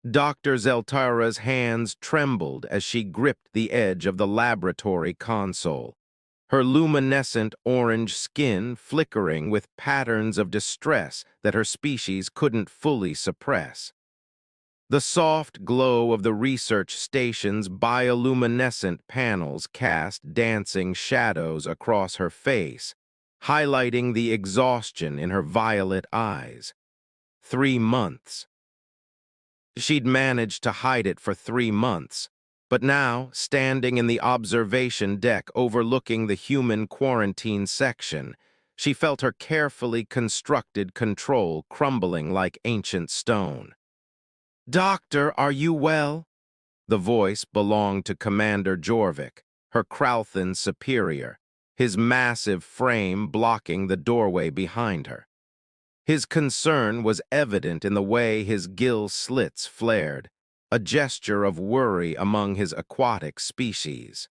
Dr. Zeltara's hands trembled as she gripped the edge of the laboratory console, her luminescent orange skin flickering with patterns of distress that her species couldn't fully suppress. The soft glow of the research station's bioluminescent panels cast dancing shadows across her face, highlighting the exhaustion in her violet eyes. 3 months. She'd managed to hide it for 3 months, but now, standing in the observation deck overlooking the human quarantine section, she felt her carefully constructed control crumbling like ancient stone. "Doctor, are you well?" The voice belonged to Commander Jorvik, her Kralthan superior, his massive frame blocking the doorway behind her. His concern was evident in the way his gill slits flared, a gesture of worry among his aquatic species.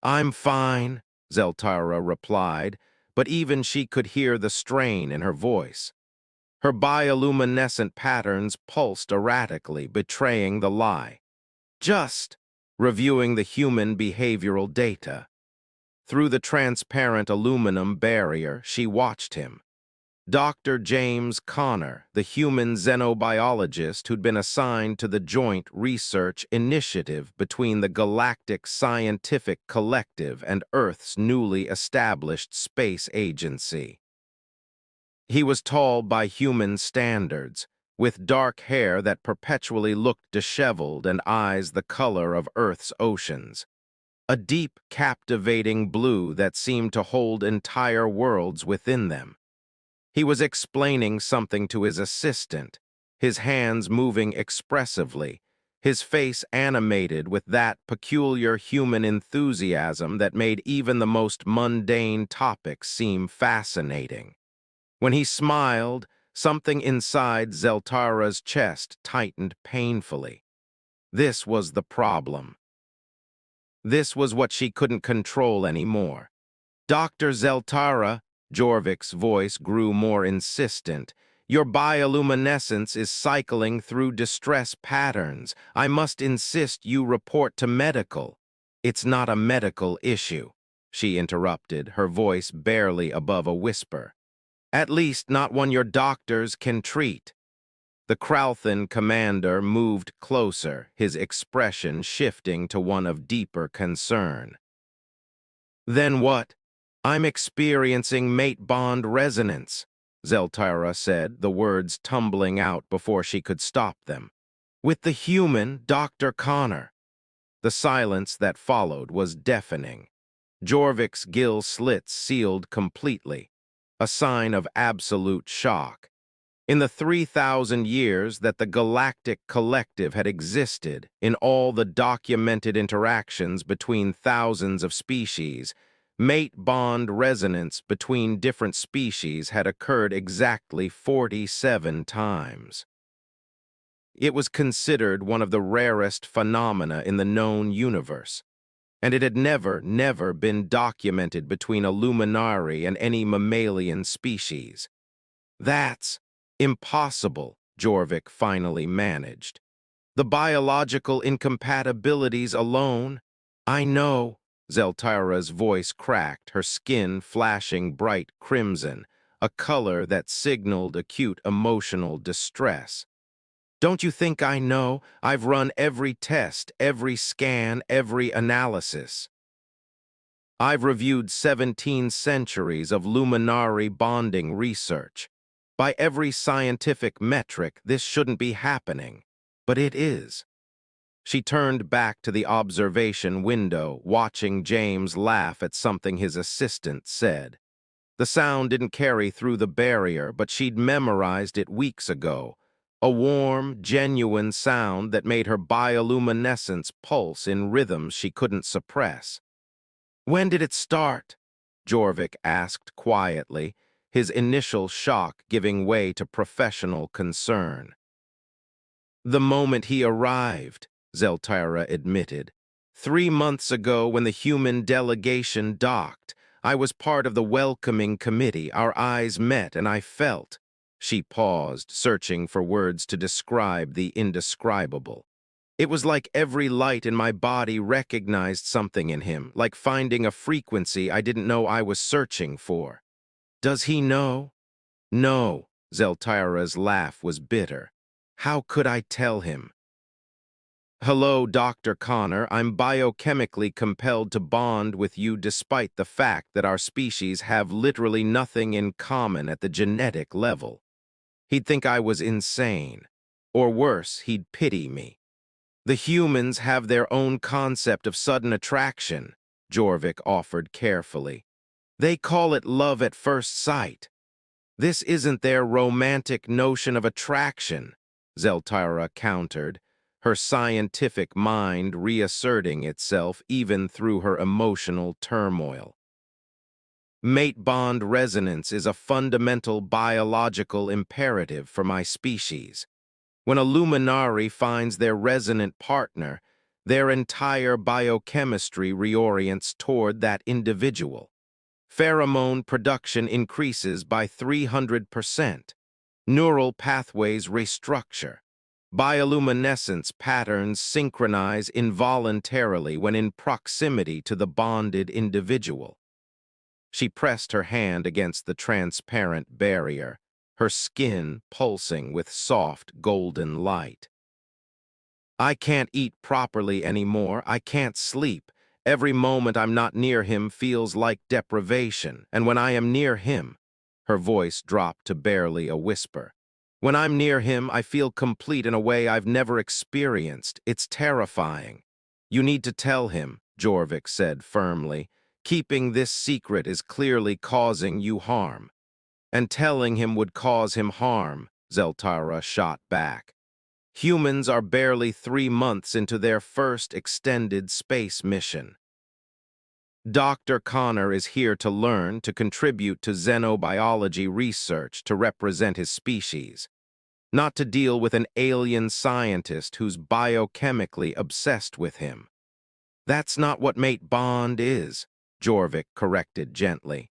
"I'm fine," Zeltara replied, but even she could hear the strain in her voice. Her bioluminescent patterns pulsed erratically, betraying the lie. "Just reviewing the human behavioral data." Through the transparent aluminum barrier, she watched him. Dr. James Connor, the human xenobiologist who'd been assigned to the joint research initiative between the Galactic Scientific Collective and Earth's newly established space agency. He was tall by human standards, with dark hair that perpetually looked disheveled and eyes the color of Earth's oceans. A deep, captivating blue that seemed to hold entire worlds within them. He was explaining something to his assistant, his hands moving expressively, his face animated with that peculiar human enthusiasm that made even the most mundane topics seem fascinating. When he smiled, something inside Zeltara's chest tightened painfully. This was the problem. This was what she couldn't control anymore. "Dr. Zeltara," Jorvik's voice grew more insistent, "your bioluminescence is cycling through distress patterns. I must insist you report to medical." "It's not a medical issue," she interrupted, her voice barely above a whisper. "At least not one your doctors can treat." The Kralthan commander moved closer, his expression shifting to one of deeper concern. "Then what?" "I'm experiencing mate bond resonance," Zeltara said, the words tumbling out before she could stop them. "With the human, Dr. Connor." The silence that followed was deafening. Jorvik's gill slits sealed completely, a sign of absolute shock. In the 3,000 years that the Galactic Collective had existed, in all the documented interactions between thousands of species, mate bond resonance between different species had occurred exactly 47 times. It was considered one of the rarest phenomena in the known universe, and it had never been documented between a luminari and any mammalian species. "That's impossible," Jorvik finally managed. "The biological incompatibilities alone—" "I know." Zeltara's voice cracked, her skin flashing bright crimson, a color that signaled acute emotional distress. "Don't you think I know? I've run every test, every scan, every analysis. I've reviewed 17 centuries of luminari bonding research. By every scientific metric, this shouldn't be happening, but it is." She turned back to the observation window, watching James laugh at something his assistant said. The sound didn't carry through the barrier, but she'd memorized it weeks ago. A warm, genuine sound that made her bioluminescence pulse in rhythms she couldn't suppress. "When did it start?" Jorvik asked quietly, his initial shock giving way to professional concern. "The moment he arrived," Zeltara admitted. "3 months ago, when the human delegation docked, I was part of the welcoming committee. Our eyes met, and I felt She paused, searching for words to describe the indescribable. It was like every light in my body recognized something in him, like finding a frequency I didn't know I was searching for. Does he know? No. Zeltira's laugh was bitter. How could I tell him? Hello, Dr. Connor. I'm biochemically compelled to bond with you despite the fact that our species have literally nothing in common at the genetic level. He'd think I was insane. Or worse, he'd pity me. The humans have their own concept of sudden attraction, Jorvik offered carefully. They call it love at first sight. This isn't their romantic notion of attraction, Zeltira countered, her scientific mind reasserting itself even through her emotional turmoil. Mate bond resonance is a fundamental biological imperative for my species. When a luminari finds their resonant partner, their entire biochemistry reorients toward that individual. Pheromone production increases by 300%. Neural pathways restructure. Bioluminescence patterns synchronize involuntarily when in proximity to the bonded individual. She pressed her hand against the transparent barrier, her skin pulsing with soft golden light. I can't eat properly anymore. I can't sleep. Every moment I'm not near him feels like deprivation, and when I am near him, her voice dropped to barely a whisper. When I'm near him, I feel complete in a way I've never experienced. It's terrifying. You need to tell him, Jorvik said firmly. Keeping this secret is clearly causing you harm. And telling him would cause him harm, Zeltira shot back. Humans are barely 3 months into their first extended space mission. Dr. Connor is here to learn, to contribute to xenobiology research, to represent his species, not to deal with an alien scientist who's biochemically obsessed with him. That's not what mate bond is, Jorvik corrected gently.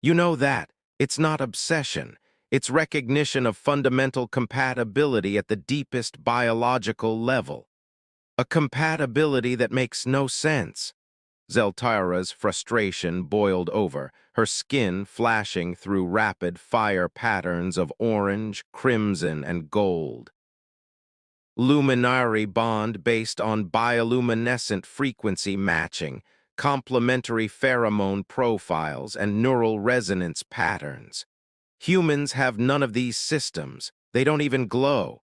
You know that. It's not obsession. It's recognition of fundamental compatibility at the deepest biological level. A compatibility that makes no sense. Zeltira's frustration boiled over, her skin flashing through rapid-fire patterns of orange, crimson, and gold. Luminari bond based on bioluminescent frequency matching, complementary pheromone profiles, and neural resonance patterns. Humans have none of these systems. They don't even glow.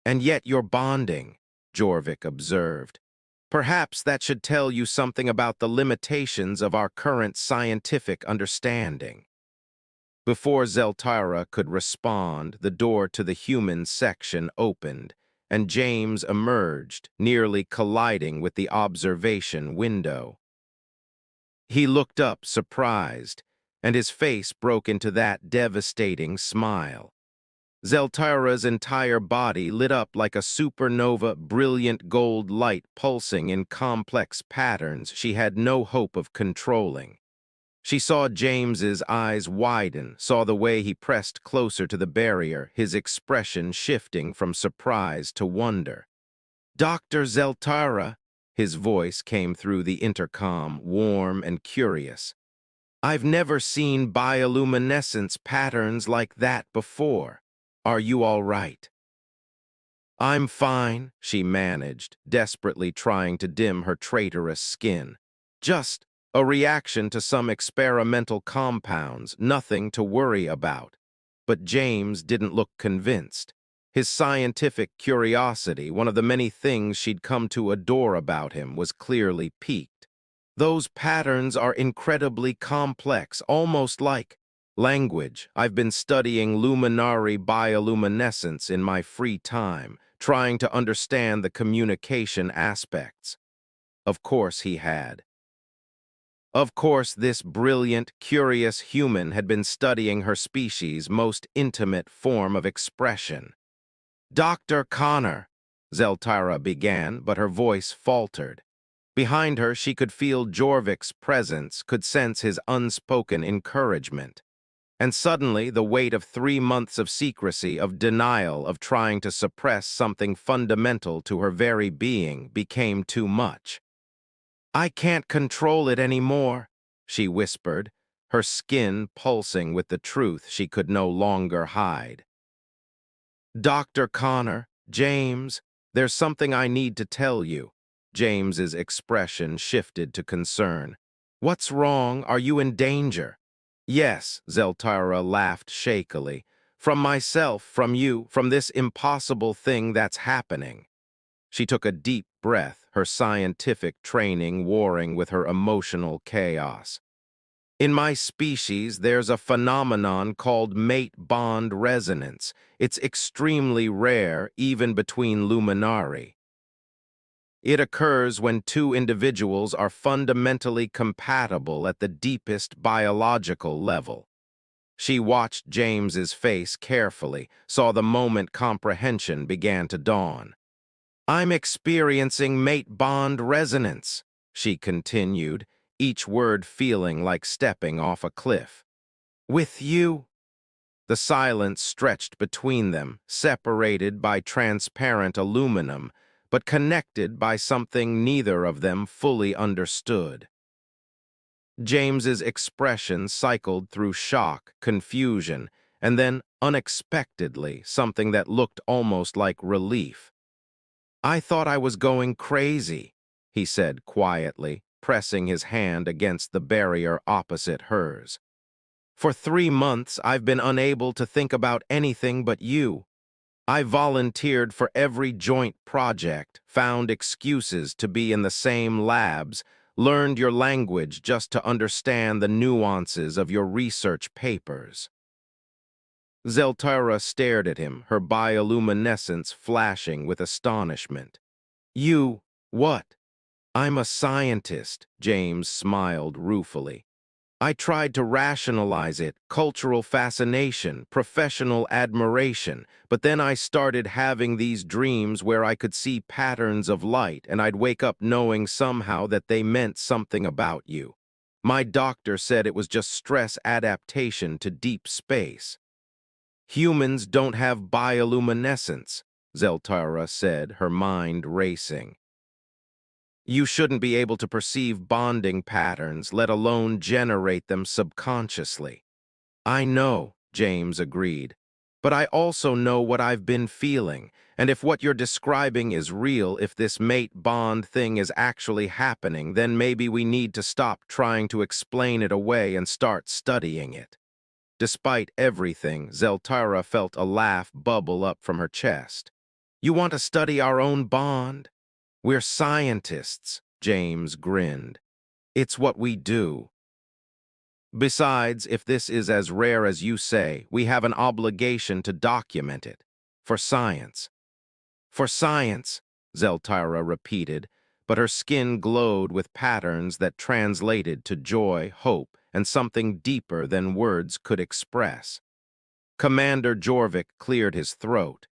And yet you're bonding, Jorvik observed. Perhaps that should tell you something about the limitations of our current scientific understanding. Before Zeltira could respond, the door to the human section opened, and James emerged, nearly colliding with the observation window. He looked up, surprised, and his face broke into that devastating smile. Zeltira's entire body lit up like a supernova, brilliant gold light pulsing in complex patterns she had no hope of controlling. She saw James's eyes widen, saw the way he pressed closer to the barrier, his expression shifting from surprise to wonder. "Dr. Zeltira," his voice came through the intercom, warm and curious. "I've never seen bioluminescence patterns like that before. Are you all right?" "I'm fine," she managed, desperately trying to dim her traitorous skin. "Just a reaction to some experimental compounds, nothing to worry about." But James didn't look convinced. His scientific curiosity, one of the many things she'd come to adore about him, was clearly piqued. "Those patterns are incredibly complex, almost like language. I've been studying luminari bioluminescence in my free time, trying to understand the communication aspects." Of course he had. Of course, this brilliant, curious human had been studying her species' most intimate form of expression. "Dr. Connor," Zeltira began, but her voice faltered. Behind her, she could feel Jorvik's presence, could sense his unspoken encouragement. And suddenly, the weight of 3 months of secrecy, of denial, of trying to suppress something fundamental to her very being became too much. "I can't control it anymore," she whispered, her skin pulsing with the truth she could no longer hide. "Dr. Connor, James, there's something I need to tell you." James's expression shifted to concern. "What's wrong? Are you in danger?" "Yes," Zeltara laughed shakily. "From myself, from you, from this impossible thing that's happening." She took a deep breath, her scientific training warring with her emotional chaos. "In my species, there's a phenomenon called mate-bond resonance. It's extremely rare, even between luminari. It occurs when two individuals are fundamentally compatible at the deepest biological level." She watched James's face carefully, saw the moment comprehension began to dawn. "I'm experiencing mate-bond resonance," she continued, each word feeling like stepping off a cliff. "With you." The silence stretched between them, separated by transparent aluminum, but connected by something neither of them fully understood. James's expression cycled through shock, confusion, and then, unexpectedly, something that looked almost like relief. "I thought I was going crazy," he said quietly, pressing his hand against the barrier opposite hers. "For 3 months, I've been unable to think about anything but you. I volunteered for every joint project, found excuses to be in the same labs, learned your language just to understand the nuances of your research papers." Zeltara stared at him, her bioluminescence flashing with astonishment. "You, what?" "I'm a scientist," James smiled ruefully. "I tried to rationalize it, cultural fascination, professional admiration, but then I started having these dreams where I could see patterns of light and I'd wake up knowing somehow that they meant something about you. My doctor said it was just stress adaptation to deep space." "Humans don't have bioluminescence," Zeltara said, her mind racing. "You shouldn't be able to perceive bonding patterns, let alone generate them subconsciously." "I know," James agreed, "but I also know what I've been feeling, and if what you're describing is real, if this mate-bond thing is actually happening, then maybe we need to stop trying to explain it away and start studying it." Despite everything, Zeltara felt a laugh bubble up from her chest. "You want to study our own bond? We're scientists," James grinned. "It's what we do. Besides, if this is as rare as you say, we have an obligation to document it. For science." "For science," Zeltara repeated, but her skin glowed with patterns that translated to joy, hope, and something deeper than words could express. Commander Jorvik cleared his throat.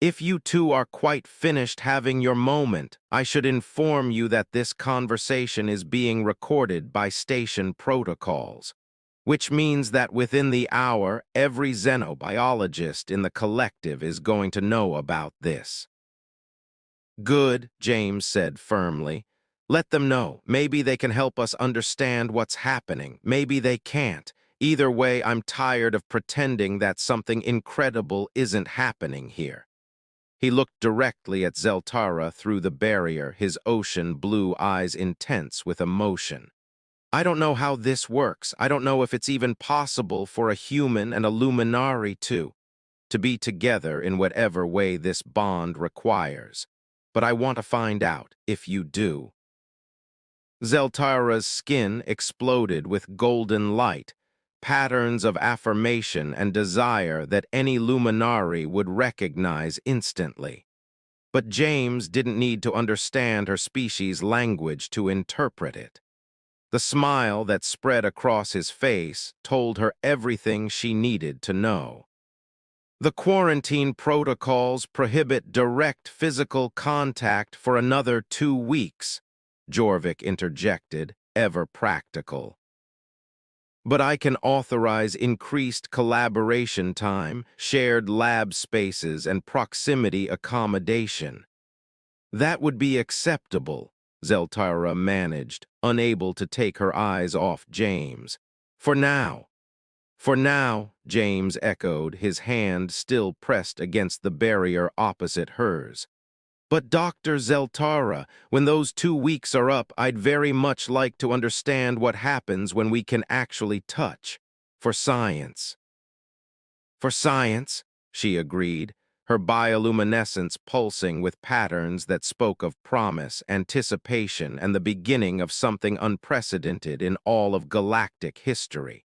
"If you two are quite finished having your moment, I should inform you that this conversation is being recorded by station protocols, which means that within the hour, every xenobiologist in the collective is going to know about this." "Good," James said firmly. "Let them know. Maybe they can help us understand what's happening. Maybe they can't. Either way, I'm tired of pretending that something incredible isn't happening here." He looked directly at Zeltara through the barrier, his ocean blue eyes intense with emotion. "I don't know how this works. I don't know if it's even possible for a human and a luminari to be together in whatever way this bond requires. But I want to find out if you do." Zeltara's skin exploded with golden light, patterns of affirmation and desire that any luminari would recognize instantly. But James didn't need to understand her species' language to interpret it. The smile that spread across his face told her everything she needed to know. "The quarantine protocols prohibit direct physical contact for another 2 weeks," Jorvik interjected, ever practical. But I can authorize increased collaboration time, shared lab spaces, and proximity accommodation. That would be acceptable, Zeltara managed, unable to take her eyes off James. For now. For now, James echoed, his hand still pressed against the barrier opposite hers. But Dr. Zeltara, when those 2 weeks are up, I'd very much like to understand what happens when we can actually touch. For science. For science, she agreed, her bioluminescence pulsing with patterns that spoke of promise, anticipation, and the beginning of something unprecedented in all of galactic history.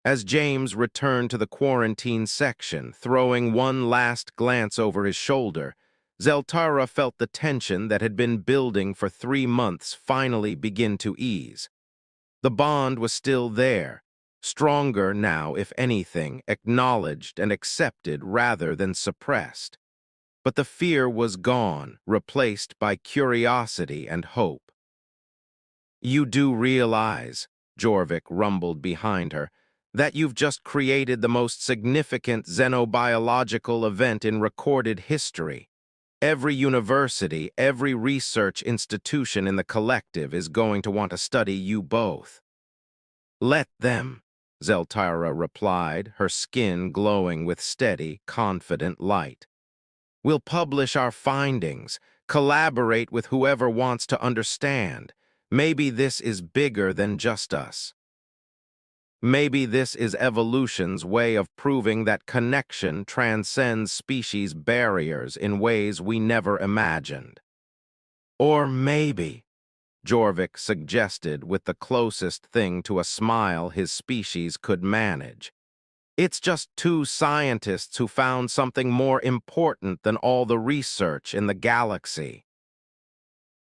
As James returned to the quarantine section, throwing one last glance over his shoulder, Zeltara felt the tension that had been building for 3 months finally begin to ease. The bond was still there, stronger now, if anything, acknowledged and accepted rather than suppressed. But the fear was gone, replaced by curiosity and hope. You do realize, Jorvik rumbled behind her, that you've just created the most significant xenobiological event in recorded history. Every university, every research institution in the collective is going to want to study you both. Let them, Zeltara replied, her skin glowing with steady, confident light. We'll publish our findings, collaborate with whoever wants to understand. Maybe this is bigger than just us. Maybe this is evolution's way of proving that connection transcends species barriers in ways we never imagined. Or maybe, Jorvik suggested with the closest thing to a smile his species could manage, it's just two scientists who found something more important than all the research in the galaxy.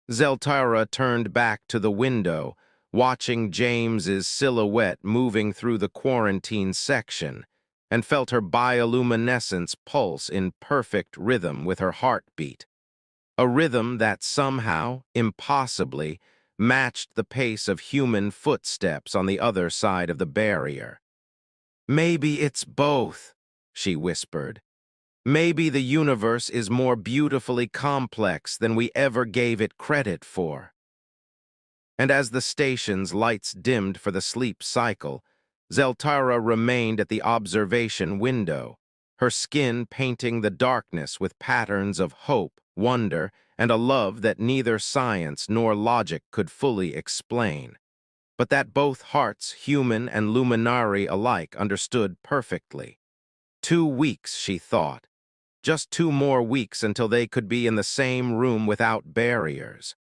Zeltara turned back to the window, watching James's silhouette moving through the quarantine section, and felt her bioluminescence pulse in perfect rhythm with her heartbeat. A rhythm that somehow, impossibly, matched the pace of human footsteps on the other side of the barrier. Maybe it's both, she whispered. Maybe the universe is more beautifully complex than we ever gave it credit for. And as the station's lights dimmed for the sleep cycle, Zeltara remained at the observation window, her skin painting the darkness with patterns of hope, wonder, and a love that neither science nor logic could fully explain, but that both hearts, human and luminary alike, understood perfectly. 2 weeks, she thought. Just 2 more weeks until they could be in the same room without barriers.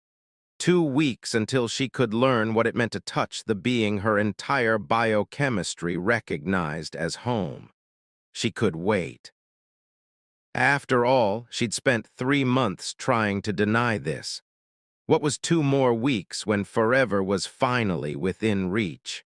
2 weeks until she could learn what it meant to touch the being her entire biochemistry recognized as home. She could wait. After all, she'd spent 3 months trying to deny this. What was 2 more weeks when forever was finally within reach?